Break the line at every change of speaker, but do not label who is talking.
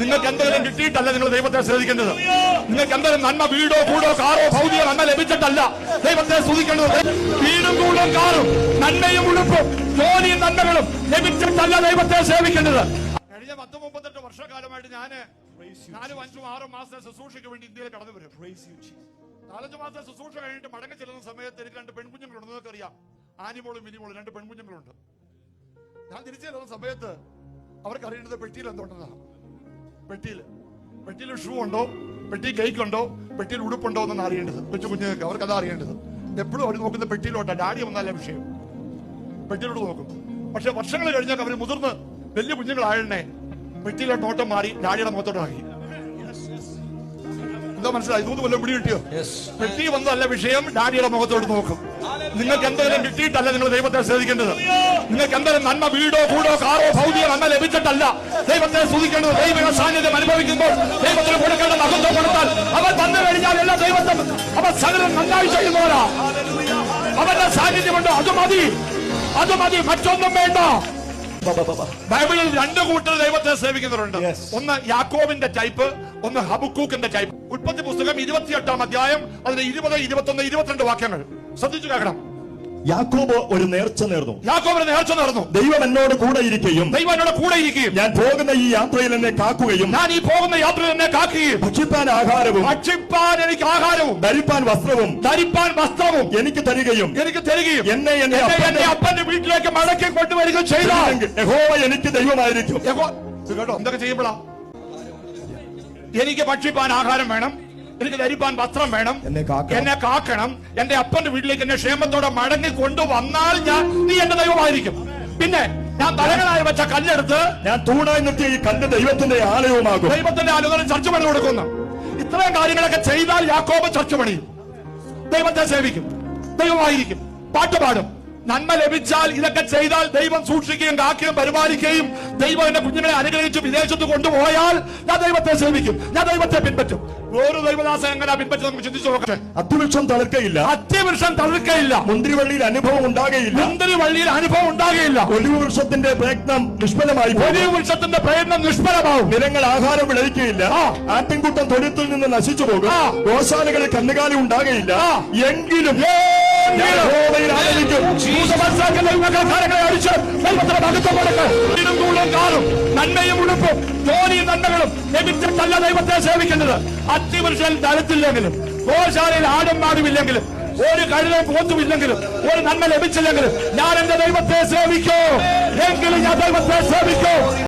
നിങ്ങൾക്ക് എന്തെങ്കിലും കിട്ടിയിട്ടല്ല നിങ്ങൾ ദൈവത്തെ സ്തുതിക്കേണ്ടത്. നിങ്ങൾക്ക് എന്തെങ്കിലും നന്മ, വീടോ കൂടോ കാറോ ഭൗതിക നന്മ ലഭിച്ചിട്ടല്ല ദൈവത്തെ സ്തുതിക്കേണ്ടത്. വീടും കൂടും കാറും നന്മയും ഉടുപ്പും ജോലിയും നന്മകളും ലഭിച്ചിട്ടല്ല ദൈവത്തെ സേവിക്കേണ്ടത്. കഴിഞ്ഞ 38 വർഷക്കാലമായിട്ട് ഞാന് 4, 5, 6 മാസത്തെ ശുശ്രൂഷയ്ക്ക് വേണ്ടി ഇന്ത്യയിൽ കടന്നു വരും. 4-5 മാസത്തെ ശുശ്രൂഷ കഴിഞ്ഞിട്ട് മടങ്ങി ചെല്ലുന്ന സമയത്ത് എനിക്ക് 2 പെൺകുഞ്ഞുങ്ങളുണ്ട്. നിങ്ങൾക്കറിയാം, ആനിമോളും മിനിമോളും 2 പെൺകുഞ്ഞുങ്ങളുണ്ട്. ഞാൻ തിരിച്ചു ചെല്ലുന്ന സമയത്ത് അവർക്ക് അറിയേണ്ടത് പെട്ടിയിൽ എന്തുണ്ടെന്നാണ്. പെട്ടിയിൽ ഷൂ ഉണ്ടോ, പെട്ടി കേക്ക് ഉണ്ടോ, പെട്ടിയിൽ ഉടുപ്പുണ്ടോ എന്നാണ് അറിയേണ്ടത്. കൊച്ചു കുഞ്ഞുങ്ങൾക്ക് അവർക്കതാ അറിയേണ്ടത്. എപ്പോഴും അവർ നോക്കുന്ന പെട്ടിയിലോട്ടാ. ഡാഡി വന്നല്ല വിഷയം, പെട്ടിയിലോട്ട് നോക്കും. പക്ഷെ വർഷങ്ങൾ കഴിഞ്ഞാൽ അവർ മുതിർന്ന് വലിയ കുഞ്ഞുങ്ങളായണേ പെട്ടിയിലോട്ട് നോട്ടം മാറി ഡാഡിയുടെ മുഖത്തോട്ടാക്കി. എന്താ മനസ്സിലായി? 3 കൊല്ലം പിടി കിട്ടിയോ? പെട്ടി വന്നതല്ല വിഷയം, ഡാഡിയുടെ മുഖത്തോട്ട് നോക്കും. നിങ്ങൾക്ക് എന്തെങ്കിലും കിട്ടിയിട്ടല്ല നിങ്ങൾ ദൈവത്തെ സ്തുതിക്കേണ്ടത്. നിങ്ങൾക്ക് എന്തെങ്കിലും നന്മ, വീടോ കൂടോ കാറോ ഭൗതിക നന്മ ലഭിച്ചിട്ടല്ല ദൈവത്തെ സ്തുതിക്കേണ്ടത്. ദൈവിക സാന്നിധ്യം അനുഭവിക്കുമ്പോൾ ദൈവത്തിന് കൊടുക്കേണ്ട മഹത്വം കൊടുത്താൽ അവൻ വന്നു കഴിഞ്ഞാൽ എല്ലാ ദൈവത്തും അവൻ സകലം നന്നായി ചെയ്യുന്നവരാ. അവന്റെ സാന്നിധ്യമുണ്ട്, അത് മതി, മറ്റൊന്നും വേണ്ട. ബൈബിളിൽ 2 കൂട്ടർ ദൈവത്തെ സേവിക്കുന്നവരുണ്ട്. ഒന്ന് യാക്കോബിന്റെ ടൈപ്പ്, ഒന്ന് ഹബക്കൂക്കിന്റെ ടൈപ്പ്. ഉൽപ്പത്തി പുസ്തകം 28-ാം അധ്യായം അതിന് 20, 21, 22 വാക്യങ്ങൾ ശ്രദ്ധിച്ചു കേൾക്കണം.
യാക്കോബ് ഒരു നേർച്ച നേർന്നു.
ദൈവം
എന്നോട് കൂടെ ഇരിക്കുകയും ഞാൻ പോകുന്ന ഈ യാത്രയിൽ എന്നെ കാക്കുകയും ഭക്ഷിപ്പാൻ
എനിക്ക് ആഹാരവും
ധരിപ്പാൻ വസ്ത്രവും എനിക്ക് തരികയും എന്നെ
അപ്പന്റെ വീട്ടിലേക്ക് മടക്കി കൊണ്ടുവരികയും ചെയ്താൽ
യഹോവ എനിക്ക് ദൈവമായിരിക്കും.
കേട്ടോ, എന്തൊക്കെ ചെയ്യുമ്പോഴാ? എനിക്ക് ഭക്ഷിപ്പാൻ ആഹാരം വേണം, എനിക്ക് ധരിപ്പാൻ വസ്ത്രം വേണം, എന്നെ കാക്കണം, എന്റെ അപ്പന്റെ വീട്ടിലേക്ക് എന്നെ ക്ഷേമത്തോടെ മടങ്ങി കൊണ്ടുവന്നാൽ നീ എന്റെ ദൈവമായിരിക്കും. പിന്നെ ഞാൻ തലകളായി വെച്ച കല്ലെടുത്ത്
ഞാൻ തൂണായി നിർത്തിയ ഈ കല്ല് ദൈവത്തിന്റെ ആലയവുമാകും.
ദൈവത്തിന്റെ ആലയം ചർച്ച പണി കൊടുക്കുന്നു. ഇത്രയും കാര്യങ്ങളൊക്കെ ചെയ്താൽ യാക്കോബ് ചർച്ച പണിയും, ദൈവത്തെ സേവിക്കും, ദൈവമായിരിക്കും, പാട്ടുപാടും. നന്മ ലഭിച്ചാൽ ഇതൊക്കെ ചെയ്താൽ ദൈവം സൂക്ഷിക്കുകയും കാക്കുകയും പരിപാലിക്കുകയും ദൈവം എന്റെ കുഞ്ഞുങ്ങളെ അനുഗ്രഹിച്ച് വിദേശത്ത് കൊണ്ടുപോയാൽ ഞാൻ ദൈവത്തെ സേവിക്കും, ഞാൻ ദൈവത്തെ പിൻപറ്റും. ഓരോ ദൈവദാസൻ എങ്ങനെ പിൻപറ്റും നമുക്ക് ചിന്തിച്ചു നോക്കട്ടെ.
അത്തിവൃക്ഷം തളിർക്കയില്ല, മുന്തിരിവള്ളിയിൽ അനുഭവം ഉണ്ടാകുകയില്ല, ഒലിവ് വൃക്ഷത്തിന്റെ പ്രയത്നം നിഷ്ഫലമാവും, നിലങ്ങൾ ആഹാരം വിളയിക്കുകയില്ല, ആട്ടിൻകൂട്ടം തൊഴുത്തിൽ നിന്ന് നശിച്ചു പോകും, ഗോശാലകളിൽ കന്നുകാലി ഉണ്ടാകുകയില്ല. എങ്കിലും
നന്മയും ഉടുപ്പും ജോലിയും നന്മകളും ലഭിച്ചിട്ടല്ല ദൈവത്തെ സേവിക്കേണ്ടത്. അത്തിവൃക്ഷം തലത്തില്ലെങ്കിലും, ഗോശാലയിൽ ആടും മാടുമില്ലെങ്കിലും, ഒരു കഴുതയും പോത്തുമില്ലെങ്കിലും, ഒരു നന്മ ലഭിച്ചില്ലെങ്കിലും ഞാൻ എന്റെ ദൈവത്തെ സേവിക്കൂ. എങ്കിലും ഞാൻ ദൈവത്തെ സേവിക്കൂ.